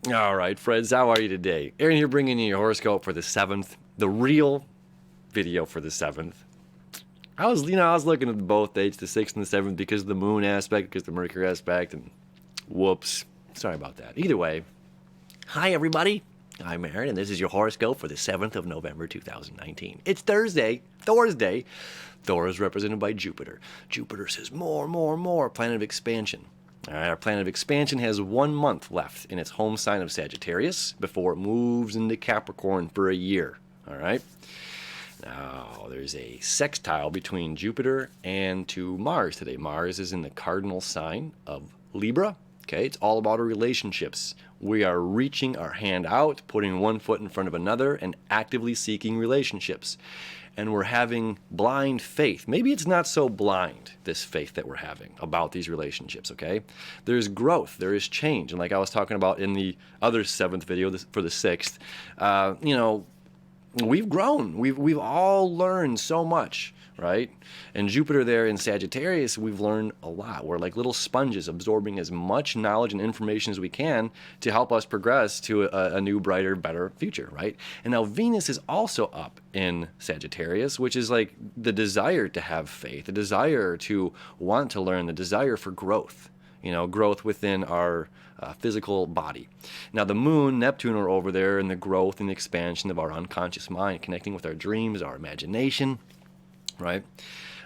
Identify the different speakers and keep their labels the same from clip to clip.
Speaker 1: All right, friends, how are you today? Aaron here bringing you your horoscope for the 7th, the real video for the 7th. I was looking at both dates, the 6th and the 7th, because of the moon aspect, because of the Mercury aspect, and whoops. Sorry about that. Either way, hi everybody. I'm Aaron, and this is your horoscope for the 7th of November 2019. It's Thursday, Thor's Day. Thor is represented by Jupiter. Jupiter says more, more, more, planet of expansion. All right, our planet of expansion has 1 month left in its home sign of Sagittarius before it moves into Capricorn for a year. All right. Now, there's a sextile between Jupiter and to Mars today. Mars is in the cardinal sign of Libra. Okay, it's all about our relationships. We are reaching our hand out, putting one foot in front of another, and actively seeking relationships. And we're having blind faith. Maybe it's not so blind, this faith that we're having about these relationships, okay? There's growth, there is change. And like I was talking about in the other 7th video for the 6th, we've grown. We've all learned so much, right? And Jupiter there in Sagittarius, we've learned a lot. We're like little sponges absorbing as much knowledge and information as we can to help us progress to a new, brighter, better future, right? And now Venus is also up in Sagittarius, which is like the desire to have faith, the desire to want to learn, the desire for growth. Growth within our physical body. Now, the Moon, Neptune are over there in the growth and the expansion of our unconscious mind, connecting with our dreams, our imagination, right?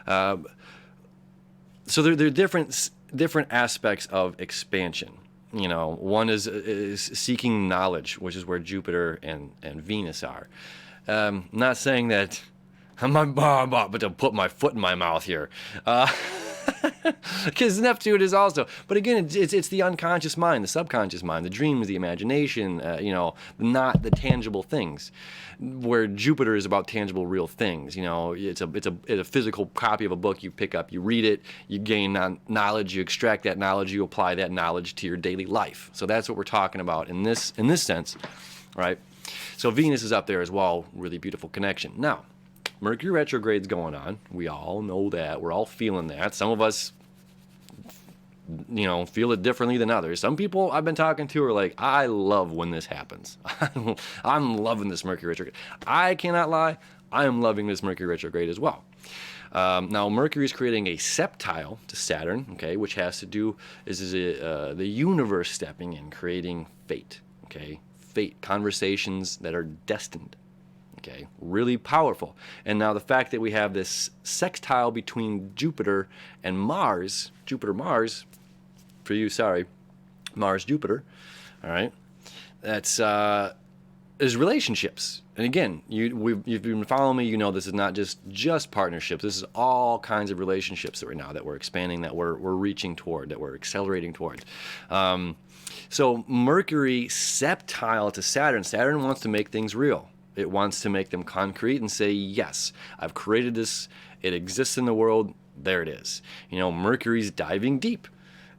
Speaker 1: So there are different aspects of expansion. One is seeking knowledge, which is where Jupiter and Venus are. Not saying that I'm about to put my foot in my mouth here. Because Neptune is also, but again, it's the unconscious mind, the subconscious mind, the dreams, the imagination, not the tangible things. Where Jupiter is about tangible, real things. It's a physical copy of a book you pick up, you read it, you gain knowledge, you extract that knowledge, you apply that knowledge to your daily life. So that's what we're talking about in this sense, right? So Venus is up there as well, really beautiful connection. Now, Mercury retrograde's going on. We all know that. We're all feeling that. Some of us, feel it differently than others. Some people I've been talking to are like, I love when this happens. I'm loving this Mercury retrograde. I cannot lie. I am loving this Mercury retrograde as well. Now, Mercury is creating a septile to Saturn, okay, which has to do, the universe stepping in, creating fate, okay? Fate, conversations that are destined. Okay, really powerful. And now the fact that we have this sextile between Jupiter and Mars, Jupiter-Mars, for you, sorry, Mars-Jupiter, all right, that's is relationships. And again, you've been following me, this is not just partnerships. This is all kinds of relationships that right now that we're expanding, that we're reaching toward, that we're accelerating toward. So Mercury septile to Saturn. Saturn wants to make things real. It wants to make them concrete and say, yes, I've created this. It exists in the world. There it is. Mercury's diving deep.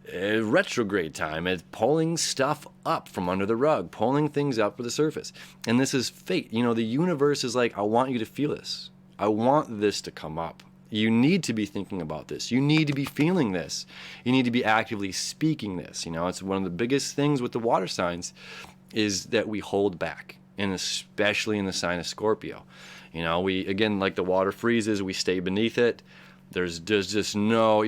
Speaker 1: Retrograde time. It's pulling stuff up from under the rug, pulling things up to the surface. And this is fate. The universe is like, I want you to feel this. I want this to come up. You need to be thinking about this. You need to be feeling this. You need to be actively speaking this. It's one of the biggest things with the water signs is that we hold back. And especially in the sign of Scorpio. We, again, like the water freezes, we stay beneath it. There's just no,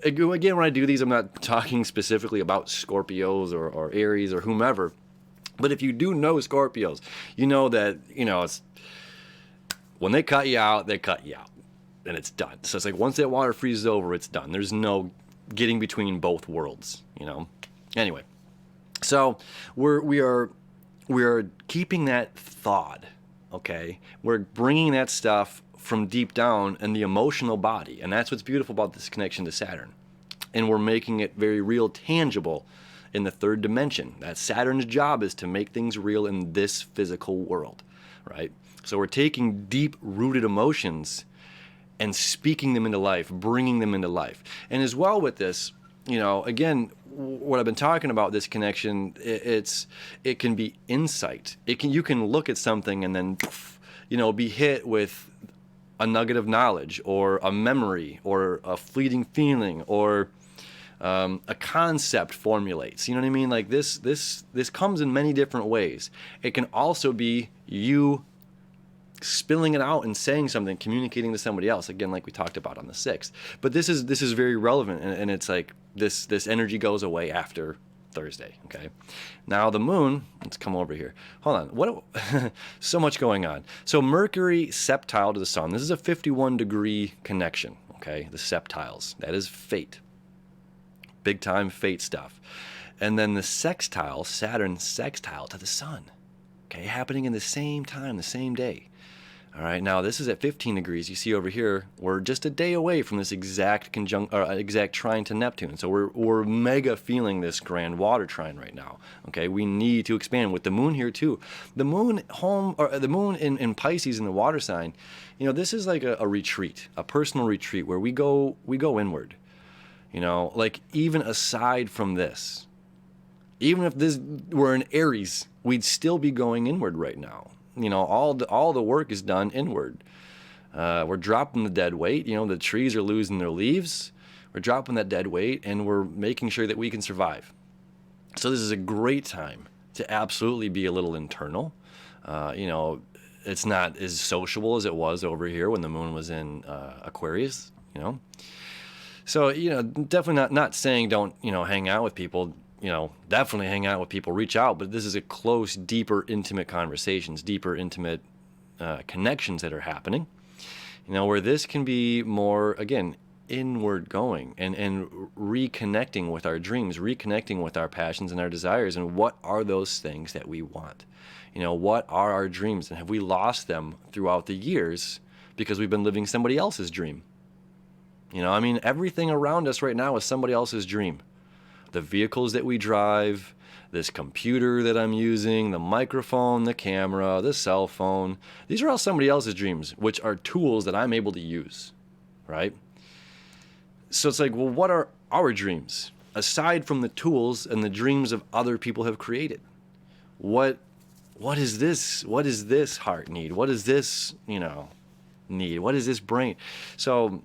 Speaker 1: again, when I do these, I'm not talking specifically about Scorpios or Aries or whomever. But if you do know Scorpios, you know that, it's when they cut you out, they cut you out. And it's done. So it's like once that water freezes over, it's done. There's no getting between both worlds, Anyway, so we are keeping that thawed, okay? We're bringing that stuff from deep down in the emotional body, and that's what's beautiful about this connection to Saturn. And we're making it very real, tangible in the third dimension. That Saturn's job is to make things real in this physical world, right? So we're taking deep-rooted emotions and speaking them into life, bringing them into life. And as well with this, again, what I've been talking about, this connection, it can be insight. You can look at something and then, be hit with a nugget of knowledge or a memory or a fleeting feeling or A concept formulates. You know what I mean? Like this comes in many different ways. It can also be you spilling it out and saying something, communicating to somebody else. Again, like we talked about on the 6th. But this is very relevant, and it's like this energy goes away after Thursday. Okay. Now the moon. Let's come over here. Hold on. What? So much going on. So Mercury septile to the sun. This is a 51-degree connection. Okay. The septiles. That is fate. Big time fate stuff. And then the sextile, Saturn sextile to the sun. Okay, happening in the same time, the same day. All right, now this is at 15 degrees. You see over here, we're just a day away from this exact exact trine to Neptune. So we're mega feeling this grand water trine right now. Okay, we need to expand with the moon here too. The moon the moon in Pisces in the water sign. You know, this is like a retreat, a personal retreat where we go inward. You know, like even aside from this, even if this were in Aries, we'd still be going inward right now. You know, all the work is done inward. We're dropping the dead weight. You know, the trees are losing their leaves. We're dropping that dead weight, and we're making sure that we can survive. So this is a great time to absolutely be a little internal. You know, it's not as sociable as it was over here when the moon was in Aquarius, you know. So, you know, definitely not saying don't, you know, hang out with people. You know, definitely hang out with people, reach out, but this is a close, deeper, intimate conversations, deeper, intimate connections that are happening. You know, where this can be more, again, inward going and reconnecting with our dreams, reconnecting with our passions and our desires, and what are those things that we want? You know, what are our dreams, and have we lost them throughout the years because we've been living somebody else's dream? You know, I mean, everything around us right now is somebody else's dream. The vehicles that we drive, this computer that I'm using, the microphone, the camera, the cell phone, these are all somebody else's dreams, which are tools that I'm able to use, right? So it's like, well, what are our dreams? Aside from the tools and the dreams of other people have created. What is this? What does this heart need? What does this, you know, need? What is this brain? So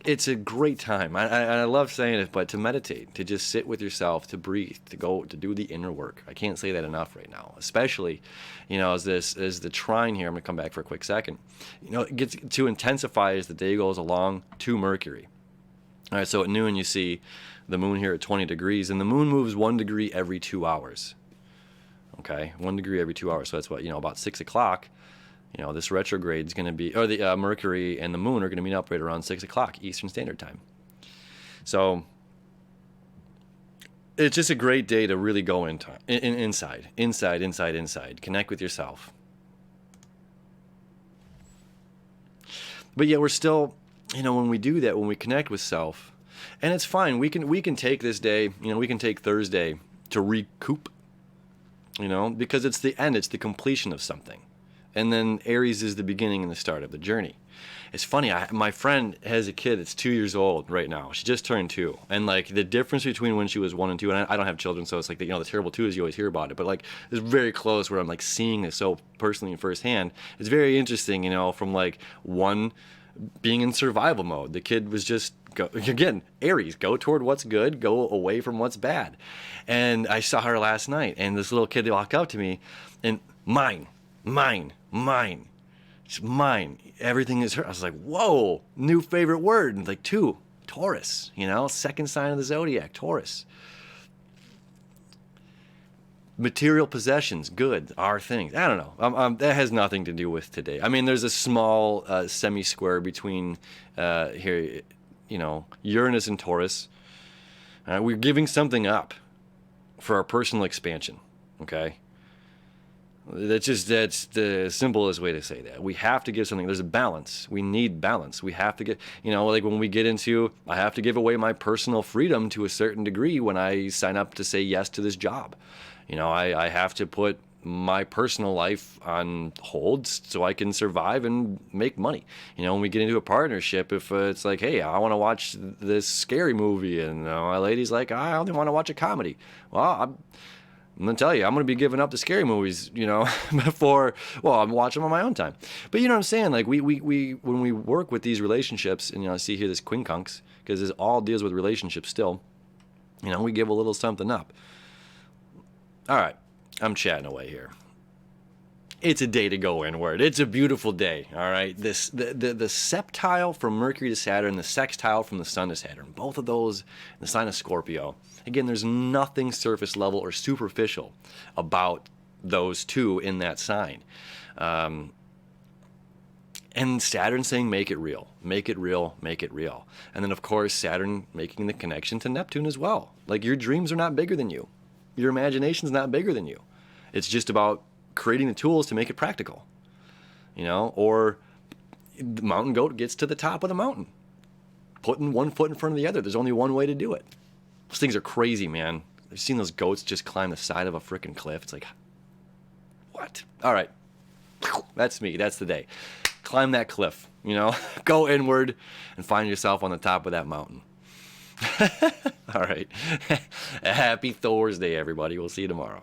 Speaker 1: it's a great time. I love saying it, but to meditate, to just sit with yourself, to breathe, to do the inner work. I can't say that enough right now, especially, you know, as the trine here, I'm going to come back for a quick second. You know, it gets to intensify as the day goes along to Mercury. All right, so at noon you see the moon here at 20 degrees, and the moon moves 1 degree every 2 hours. Okay, 1 degree every 2 hours. So that's what, you know, about 6 o'clock. You know, this retrograde is going to be, or the Mercury and the moon are going to meet up right around 6 o'clock Eastern Standard Time. So it's just a great day to really go inside, connect with yourself. But yet we're still, you know, when we do that, when we connect with self, and it's fine. We can take this day, you know, we can take Thursday to recoup, you know, because it's the end, it's the completion of something. And then Aries is the beginning and the start of the journey. It's funny, my friend has a kid that's 2 years old right now. She just turned 2. And like the difference between when she was 1 and 2, and I don't have children, so it's like, you know, the terrible 2 is you always hear about it. But like it's very close where I'm like seeing this so personally and firsthand. It's very interesting, you know, from like 1 being in survival mode. The kid was just, again, Aries, go toward what's good, go away from what's bad. And I saw her last night, and this little kid walked up to me, and mine. It's mine. Everything is her. I was like, whoa, new favorite word. And like 2, Taurus, you know, second sign of the zodiac, Taurus. Material possessions, good, our things. I don't know. That has nothing to do with today. I mean, there's a small semi-square between here, you know, Uranus and Taurus. We're giving something up for our personal expansion, okay? That's the simplest way to say that. We have to give something. There's a balance. We need balance. We have to get, you know, like when we get into, I have to give away my personal freedom to a certain degree when I sign up to say yes to this job. You know, I have to put my personal life on hold so I can survive and make money. You know, when we get into a partnership, if it's like, hey, I want to watch this scary movie, and my lady's like, I only want to watch a comedy. Well, I'm going to tell you, I'm going to be giving up the scary movies, you know, I'm watching them on my own time. But you know what I'm saying? Like we when we work with these relationships, and you know, I see here this quincunx, because this all deals with relationships still. You know, we give a little something up. All right, I'm chatting away here. It's a day to go inward. It's a beautiful day, all right? The septile from Mercury to Saturn, the sextile from the Sun to Saturn, both of those in the sign of Scorpio. Again, there's nothing surface level or superficial about those two in that sign. And Saturn saying, make it real, make it real, make it real. And then, of course, Saturn making the connection to Neptune as well. Like, your dreams are not bigger than you. Your imagination's not bigger than you. It's just about creating the tools to make it practical. You know, or the mountain goat gets to the top of the mountain, putting one foot in front of the other. There's only one way to do it. Those things are crazy, man. I've seen those goats just climb the side of a freaking cliff. It's like, what? All right. That's me. That's the day. Climb that cliff, you know, go inward and find yourself on the top of that mountain. All right. Happy Thursday, everybody. We'll see you tomorrow.